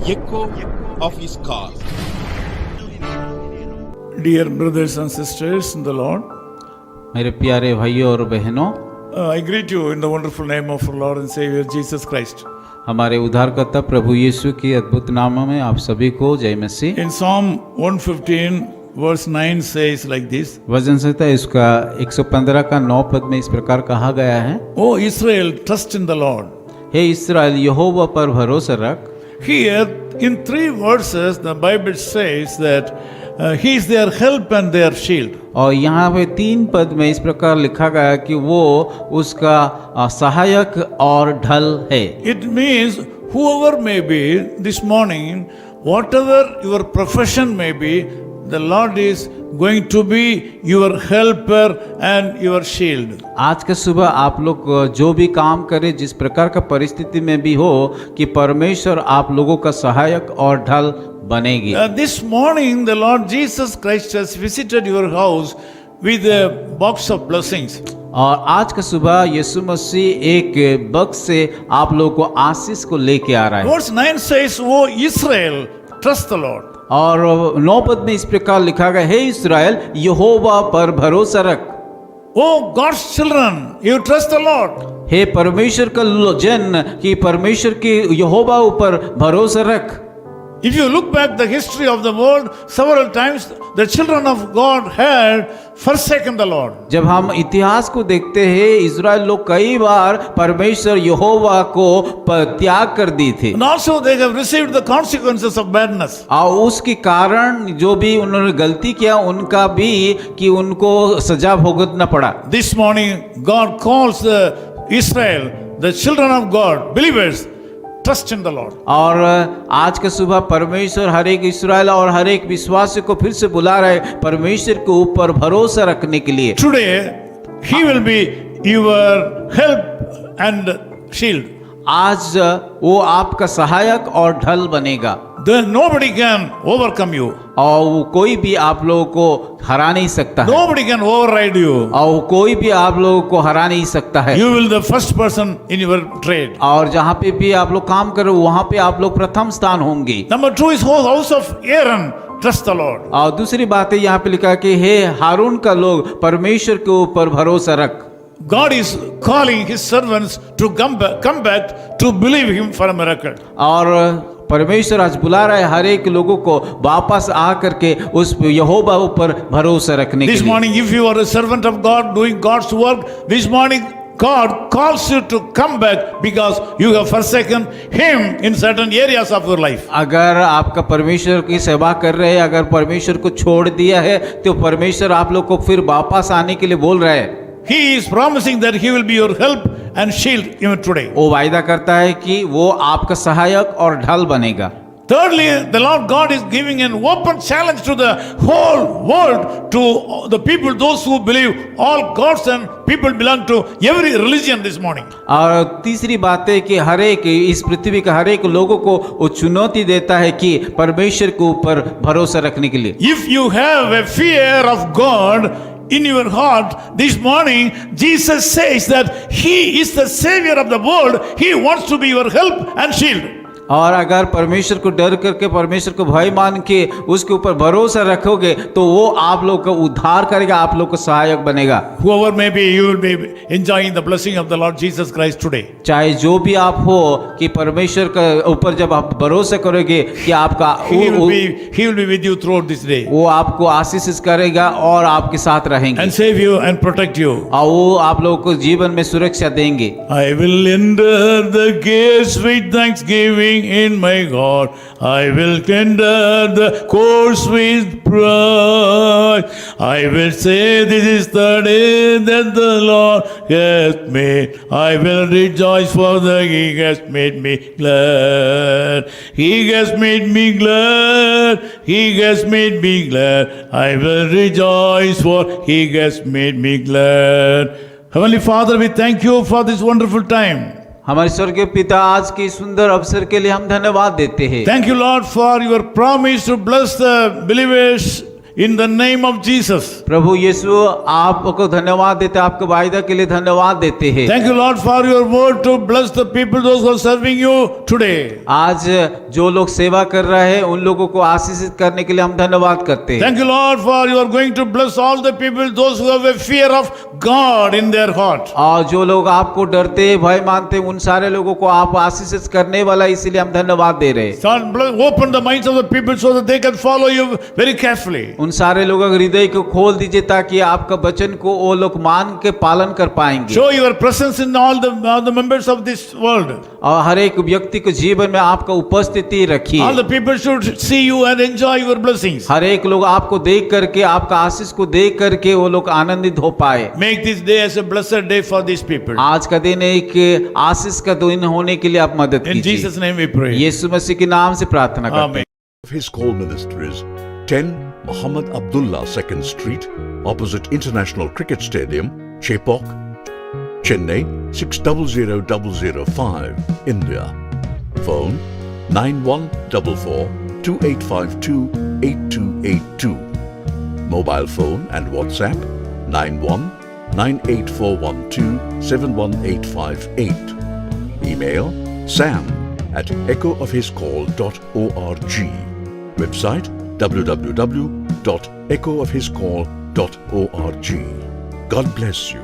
echo of his call. Dear brothers and sisters in the Lord, मेरे प्यारे भाइयों और बहनों, I greet you in the wonderful name of our Lord and Savior Jesus Christ. हमारे उद्धारकर्ता प्रभु यीशु के अद्भुत नाम में आप सभी को जय मसीह। In Psalm 115 verse 9 says like this, वचन संहिता इसका 115 का 9 पद में इस प्रकार कहा गया है, O Israel, trust in the Lord. हे इस्राएल यहोवा पर भरोसा रख। Here in 3 verses the Bible says that he is their help and their shield. और यहाँ पे 3 पद में इस प्रकार लिखा गया कि वो उसका सहायक और ढल है। It means whoever may be this morning, whatever your profession may be, the Lord is going to be your helper and your shield. आज के सुबह आप लोग जो भी काम करें, जिस प्रकार का परिस्थिति में भी हो, कि परमेश्वर आप लोगों का सहायक और ढल बनेगी। This morning the Lord Jesus Christ has visited your house with a box of blessings. और आज का सुबह यीशु मसीह एक बक्स से आप लोगों को आशीष को लेके आ रहा है। Verse 9 says, O Israel, trust the Lord. और 9 पद में इस प्रकार लिखा गया, हे इस्राएल यहोवा पर भरोसा रख। Oh God's children, you trust the Lord. हे परमेश्वर का जन कि परमेश्वर के यहोवा ऊपर भरोसा रख। If you look back the history of the world, several times the children of God had forsaken the Lord. जब हम इतिहास को देखते हैं, इज़राइल लोग कई बार परमेश्वर यहोवा को त्याग कर दी थे। And also they have received the consequences of badness. और उसके कारण जो भी उन्होंने गलती किया उनका भी कि उनको सजा भुगतना पड़ा। This morning God calls the Israel, the children of God, believers, trust in the Lord. और आज के सुबह परमेश्वर हर एक इस्राएल और हर एक विश्वासी को फिर से बुला रहे परमेश्वर के ऊपर भरोसा रखने के लिए। Today he will be your help and shield. आज वो आपका सहायक और ढल बनेगा। Then nobody can overcome you. और वो कोई भी आप लोगों को हरा नहीं सकता है। Nobody can override you. और कोई भी आप लोगों को हरा नहीं सकता है। You will be the first person in your trade. और जहाँ पे भी आप लोग काम करो वहाँ पे आप लोग प्रथम स्थान होंगे। Number 2 is whole house of Aaron, trust the Lord. और दूसरी बात है यहाँ पे लिखा कि हे हारून का लोग परमेश्वर के ऊपर भरोसा रख। God is calling his servants to come back to believe him for a miracle. और परमेश्वर आज बुला रहा है हर एक लोगों को वापस आ करके उस यहोवा ऊपर भरोसा रखने के This लिए। morning, if you are a servant of God doing God's work, this morning God calls you to come back because you have forsaken him in certain areas of your life. अगर आपका परमेश्वर की सेवा कर रहे हैं, अगर परमेश्वर को छोड़ दिया है, तो परमेश्वर आप लोग को फिर वापस आने के लिए बोल रहा है। He is promising that he will be your help and shield even today. वो वायदा करता है कि वो आपका सहायक और ढल बनेगा। Thirdly, the Lord God is giving an open challenge to the whole world, to the people, those who believe, all gods and people belong to every religion this morning. और तीसरी बात है कि हर एक इस पृथ्वी का हर एक लोगों को वो चुनौती देता है कि परमेश्वर के ऊपर भरोसा रखने के लिए। If you have a fear of God in your heart, this morning Jesus says that he is the savior of the world. He wants to be your help and shield. और अगर परमेश्वर को डर करके परमेश्वर को भय मान के उसके ऊपर भरोसा रखोगे तो वो आप लोग का उद्धार करेगा, आप लोग को सहायक बनेगा। Whoever may be, you will be enjoying the blessing of the Lord Jesus Christ today. चाहे जो भी आप हो कि परमेश्वर का ऊपर जब आप भरोसा करोगे कि आपका He will be with you throughout this day वो आपको आशीष करेगा और आपके साथ रहेंगे and save you and protect you. और वो आप लोगों को जीवन में सुरक्षा देंगे। I will enter the gates with thanksgiving in my God. I will tender the course with pride. I will say, this is the day that the Lord hath made. I will rejoice for He has made me glad. He has made me glad. He has made me glad. I will rejoice for He has made me glad. Heavenly Father, we thank you for this wonderful time. हमारे स्वर्गीय पिता, आज के सुंदर अवसर के लिए हम धन्यवाद देते हैं। Thank you, Lord, for your promise to bless the believers in the name of Jesus. प्रभु यीशु आपको धन्यवाद देते हैं, आपके वायदा के लिए धन्यवाद देते हैं। Thank you, Lord, for your word to bless the people, those who are serving you today. आज जो लोग सेवा कर रहे हैं उन लोगों को आशीषित करने के लिए हम धन्यवाद करते हैं। Thank you, Lord, for you are going to bless all the people, those who have a fear of God in their heart. और जो लोग आपको डरते हैं, भय मानते हैं, उन सारे लोगों को आप आशीषित करने वाला, इसीलिए हम धन्यवाद दे रहे हैं। Open the minds of the people so that they can follow you very carefully. उन सारे लोगों के हृदय को खोल दीजिए ताकि आपका वचन को वो लोग मान के पालन कर पाएंगे। Show your presence in all the members of this world. और हर एक व्यक्ति के जीवन में आपका उपस्थिति रखिए। All the people should see you and enjoy your blessings. हर एक लोग आपको देख करके, आपका आशीष को देख करके वो लोग आनंदित हो पाए। Make this day as a blessed day for these people. आज का दिन एक आशीष का दिन होने के लिए आप मदद In कीजिए। Jesus' name we pray. यीशु मसीह के नाम से प्रार्थना करते Amen. हैं। His call ministries 10 Muhammad Abdullah 2nd Street, opposite International Cricket Stadium, Chepauk, Chennai 600005, India. Phone 9144 2852 8282. Mobile phone and WhatsApp 91 98412 71858. Email sam@echoofhiscall.org. Website www.echoofhiscall.org. God bless you.